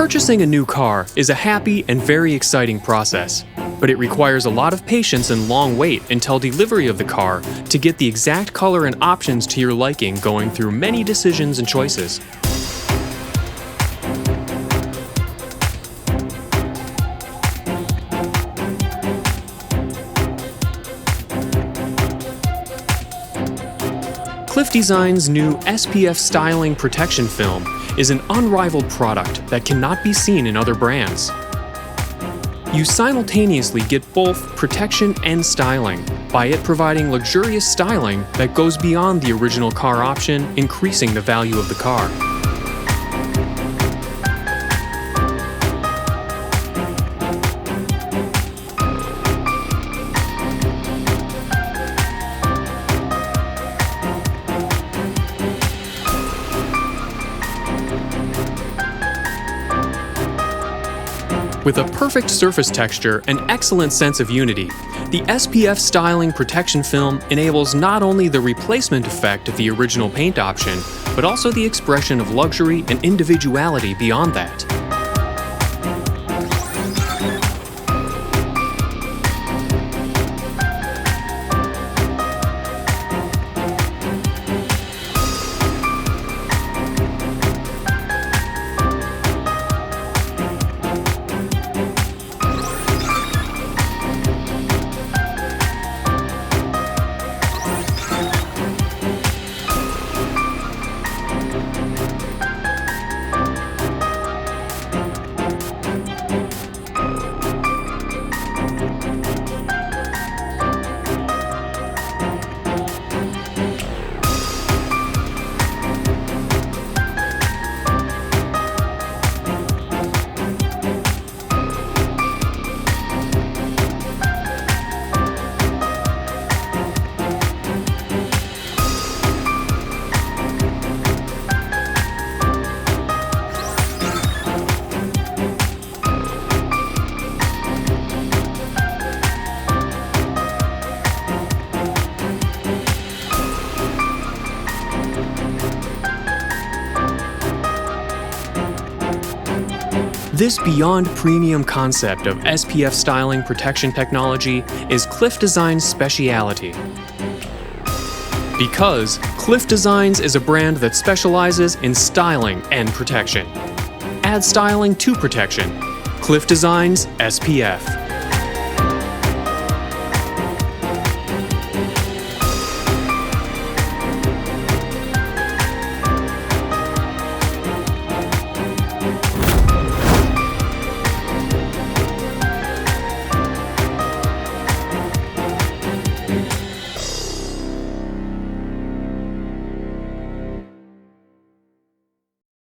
Purchasing a new car is a happy and very exciting process, but it requires a lot of patience and long wait until delivery of the car to get the exact color and options to your liking, going through many decisions and choices. Clif Designs' new SPF Styling Protection Film is an unrivaled product that cannot be seen in other brands. You simultaneously get both protection and styling by it providing luxurious styling that goes beyond the original car option, increasing the value of the car. With a perfect surface texture and excellent sense of unity, the SPF Styling Protection Film enables not only the replacement effect of the original paint option, but also the expression of luxury and individuality beyond that. This beyond premium concept of SPF styling protection technology is Clif Designs' speciality. Because Clif Designs is a brand that specializes in styling and protection. Add styling to protection. Clif Designs SPF.